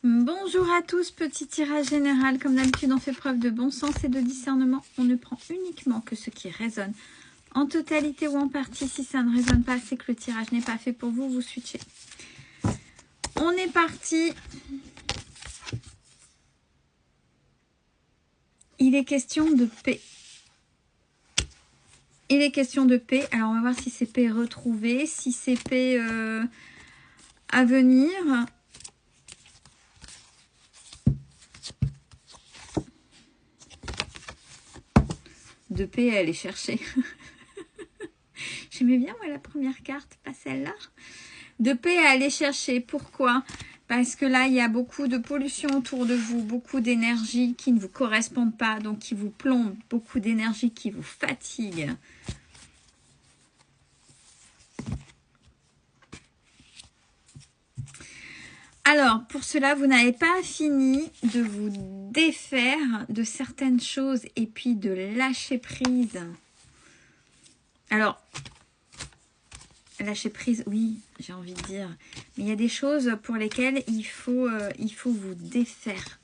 Bonjour à tous, petit tirage général. Comme d'habitude, on fait preuve de bon sens et de discernement. On ne prend uniquement que ce qui résonne en totalité ou en partie. Si ça ne résonne pas, c'est que le tirage n'est pas fait pour vous. Vous switchez. On est parti. Il est question de paix. Il est question de paix. Alors, on va voir si c'est paix retrouvée, si c'est paix à venir. De paix à aller chercher. J'aimais bien, moi, la première carte, pas celle-là. De paix à aller chercher. Pourquoi? Parce que là, il y a beaucoup de pollution autour de vous, beaucoup d'énergie qui ne vous correspondent pas, donc qui vous plombe, beaucoup d'énergie qui vous fatigue. Alors, pour cela, vous n'avez pas fini de vous défaire de certaines choses et puis de lâcher prise. Alors, lâcher prise, oui, j'ai envie de dire. Mais il y a des choses pour lesquelles il faut vous défaire.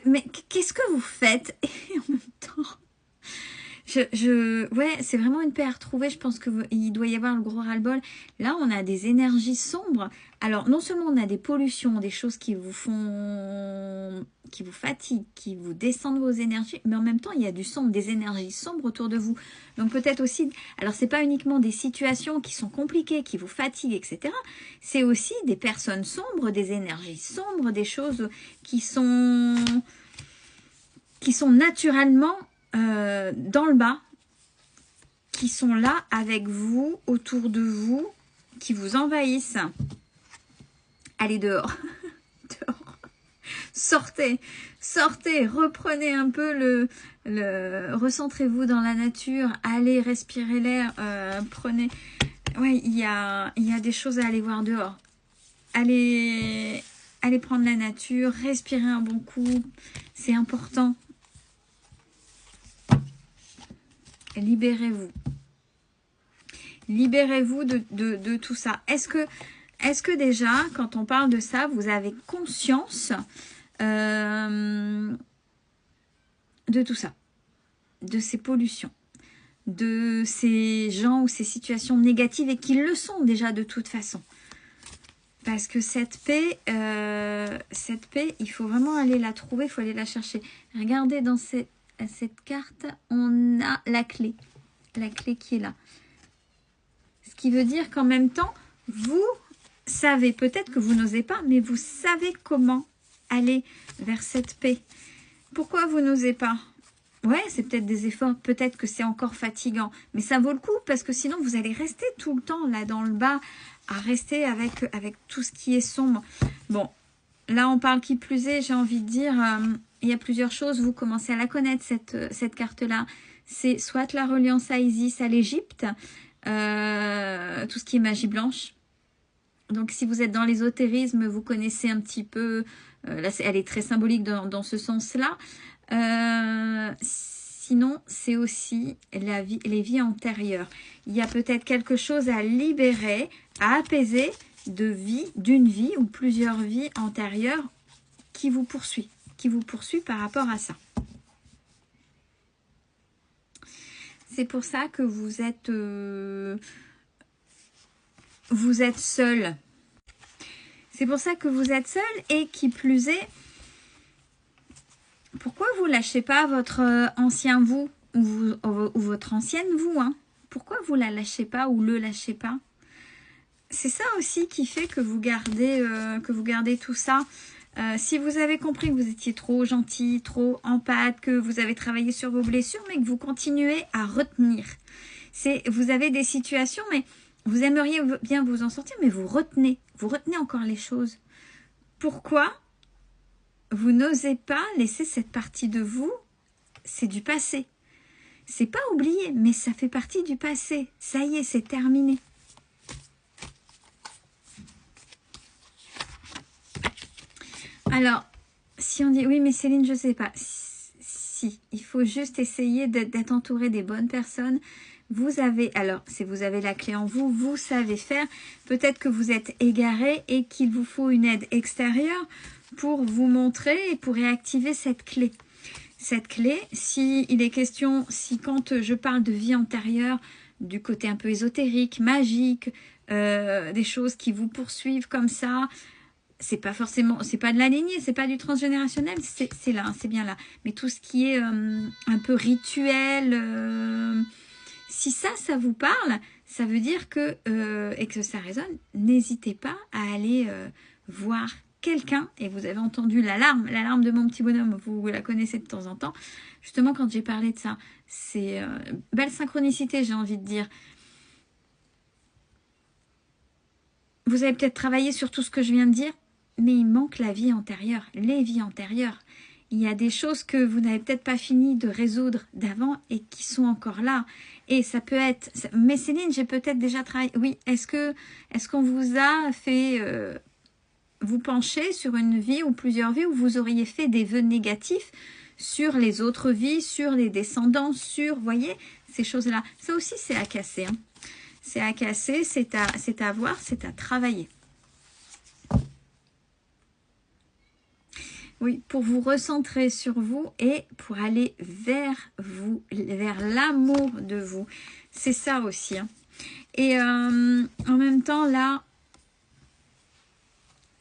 Mais qu'est-ce que vous faites? Et en même temps... Ouais, c'est vraiment une paix à retrouver. Je pense qu'il doit y avoir le gros ras-le-bol. Là, on a des énergies sombres. Alors, non seulement on a des pollutions, des choses qui vous font... qui vous fatiguent, qui vous descendent vos énergies, mais en même temps, il y a du sombre, des énergies sombres autour de vous. Donc, peut-être aussi... Alors, c'est pas uniquement des situations qui sont compliquées, qui vous fatiguent, etc. C'est aussi des personnes sombres, des énergies sombres, des choses qui sont naturellement... dans le bas, qui sont là avec vous, autour de vous, qui vous envahissent. Allez dehors. Dehors. Sortez, sortez, reprenez un peu recentrez-vous dans la nature, allez respirer l'air, prenez... Ouais, il y a des choses à aller voir dehors. Allez prendre la nature, respirez un bon coup, c'est important. Libérez-vous. Libérez-vous de tout ça. Est-ce que déjà, quand on parle de ça, vous avez conscience de tout ça? De ces pollutions, de ces gens ou ces situations négatives et qui le sont déjà de toute façon. Parce que cette paix, il faut vraiment aller la trouver, il faut aller la chercher. Regardez dans cette carte, on a la clé qui est là. Ce qui veut dire qu'en même temps, vous savez, peut-être que vous n'osez pas, mais vous savez comment aller vers cette paix. Pourquoi vous n'osez pas? Ouais, c'est peut-être des efforts, peut-être que c'est encore fatigant, mais ça vaut le coup parce que sinon vous allez rester tout le temps là dans le bas, à rester avec tout ce qui est sombre. Bon, là on parle qui plus est, j'ai envie de dire... il y a plusieurs choses, vous commencez à la connaître, cette carte-là. C'est soit la reliance à Isis, à l'Égypte, tout ce qui est magie blanche. Donc, si vous êtes dans l'ésotérisme, vous connaissez un petit peu... là, elle est très symbolique dans ce sens-là. Sinon, c'est aussi les vies antérieures. Il y a peut-être quelque chose à libérer, à apaiser d'une vie ou plusieurs vies antérieures qui vous poursuit par rapport à ça. C'est pour ça que vous êtes seul. C'est pour ça que vous êtes seul et qui plus est, pourquoi vous lâchez pas votre ancien vous ou votre ancienne vous, hein? Pourquoi vous la lâchez pas ou le lâchez pas? C'est ça aussi qui fait que vous gardez tout ça. Si vous avez compris que vous étiez trop gentil, trop empathe, que vous avez travaillé sur vos blessures, mais que vous continuez à retenir. Vous avez des situations, mais vous aimeriez bien vous en sortir, mais vous retenez encore les choses. Pourquoi vous n'osez pas laisser cette partie de vous? C'est du passé. C'est pas oublié, mais ça fait partie du passé. Ça y est, c'est terminé. Alors, si on dit, oui, mais Céline, je sais pas. Si, il faut juste essayer d'être entouré des bonnes personnes Vous avez, alors, si vous avez la clé en vous, vous savez faire. Peut-être que vous êtes égaré et qu'il vous faut une aide extérieure pour vous montrer et pour réactiver cette clé. Cette clé, si il est question, si quand je parle de vie antérieure, du côté un peu ésotérique, magique, des choses qui vous poursuivent comme ça, c'est pas forcément, c'est pas de la lignée, c'est pas du transgénérationnel, c'est là, c'est bien là. Mais tout ce qui est un peu rituel, si ça vous parle, ça veut dire que, et que ça résonne, n'hésitez pas à aller voir quelqu'un, et vous avez entendu l'alarme de mon petit bonhomme, vous la connaissez de temps en temps, justement quand j'ai parlé de ça, c'est belle synchronicité, j'ai envie de dire. Vous avez peut-être travaillé sur tout ce que je viens de dire, mais il manque la vie antérieure, les vies antérieures. Il y a des choses que vous n'avez peut-être pas fini de résoudre d'avant et qui sont encore là. Et ça peut être... Mais Céline, j'ai peut-être déjà travaillé... Oui, est-ce qu'on vous a fait vous pencher sur une vie ou plusieurs vies où vous auriez fait des vœux négatifs sur les autres vies, sur les descendants, sur... Vous voyez, ces choses-là. Ça aussi, c'est à casser. Hein. C'est à casser, c'est à voir, c'est à travailler. Oui, pour vous recentrer sur vous et pour aller vers vous, vers l'amour de vous. C'est ça aussi. Hein. Et en même temps, là,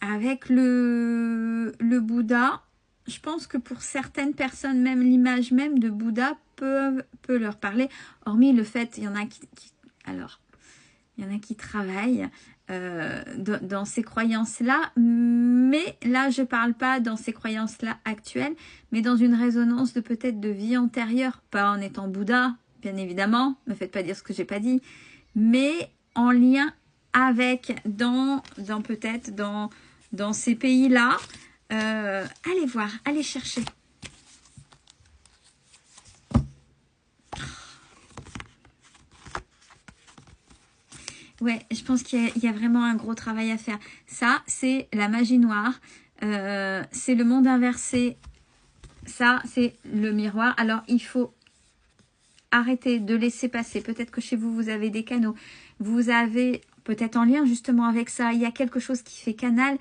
avec le Bouddha, je pense que pour certaines personnes, même l'image même de Bouddha peut leur parler. Hormis le fait, il y en a qui travaillent dans ces croyances-là, mais là, je parle pas dans ces croyances-là actuelles, mais dans une résonance de peut-être de vie antérieure, pas en étant Bouddha, bien évidemment, ne me faites pas dire ce que j'ai pas dit, mais en lien avec, peut-être dans ces pays-là, allez voir, allez chercher. Ouais, je pense qu'il y a vraiment un gros travail à faire. Ça, c'est la magie noire. C'est le monde inversé. Ça, c'est le miroir. Alors, il faut arrêter de laisser passer. Peut-être que chez vous, vous avez des canaux. Vous avez, peut-être en lien justement avec ça, il y a quelque chose qui fait canal,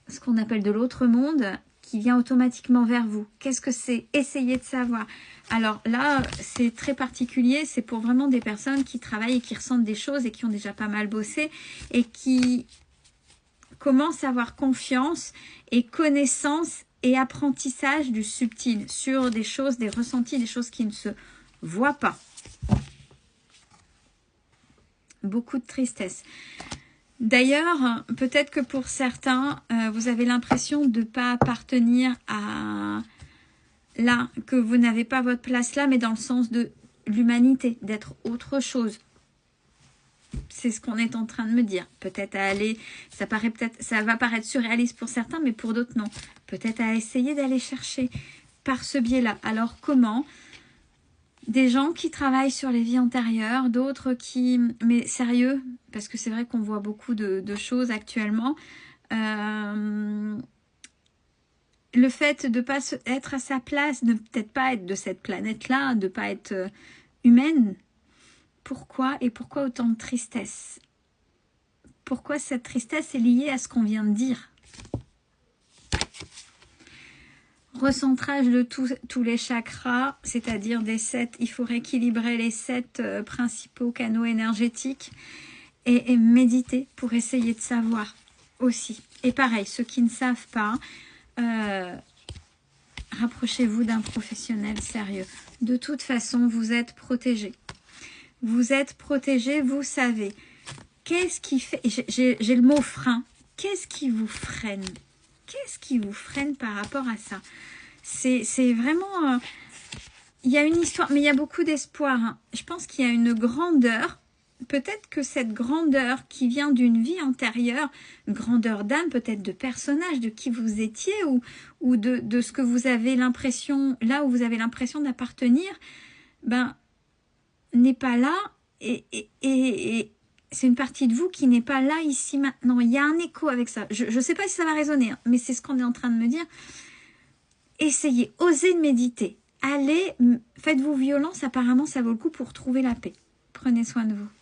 ce qu'on appelle de l'autre monde, qui vient automatiquement vers vous. Qu'est-ce que c'est? Essayez de savoir. Alors là, c'est très particulier, c'est pour vraiment des personnes qui travaillent et qui ressentent des choses et qui ont déjà pas mal bossé et qui commencent à avoir confiance et connaissance et apprentissage du subtil sur des choses, des ressentis, des choses qui ne se voient pas. Beaucoup de tristesse. D'ailleurs, peut-être que pour certains, vous avez l'impression de ne pas appartenir à... Là, que vous n'avez pas votre place là, mais dans le sens de l'humanité, d'être autre chose. C'est ce qu'on est en train de me dire. Peut-être à aller, ça va paraître surréaliste pour certains, mais pour d'autres non. Peut-être à essayer d'aller chercher par ce biais-là. Alors comment? Des gens qui travaillent sur les vies antérieures, d'autres qui... Mais sérieux, parce que c'est vrai qu'on voit beaucoup de choses actuellement. Le fait de ne pas être à sa place, de peut-être pas être de cette planète-là, de ne pas être humaine. Pourquoi? Et pourquoi autant de tristesse? Pourquoi cette tristesse est liée à ce qu'on vient de dire? Recentrage de tous les chakras, c'est-à-dire des 7. Il faut rééquilibrer les 7 principaux canaux énergétiques et méditer pour essayer de savoir aussi. Et pareil, ceux qui ne savent pas... rapprochez-vous d'un professionnel sérieux. De toute façon, vous êtes protégé. Vous êtes protégé, vous savez. Qu'est-ce qui fait... J'ai le mot frein. Qu'est-ce qui vous freine? Qu'est-ce qui vous freine par rapport à ça? C'est vraiment... il y a une histoire, mais il y a beaucoup d'espoir. Hein. Je pense qu'il y a une grandeur. Peut-être que cette grandeur qui vient d'une vie antérieure, une grandeur d'âme, peut-être de personnage, de qui vous étiez ou de ce que vous avez l'impression, là où vous avez l'impression d'appartenir, ben, n'est pas là et c'est une partie de vous qui n'est pas là ici maintenant. Il y a un écho avec ça. Je ne sais pas si ça va résonner, hein, mais c'est ce qu'on est en train de me dire. Essayez, osez de méditer. Allez, faites-vous violence, apparemment ça vaut le coup pour trouver la paix. Prenez soin de vous.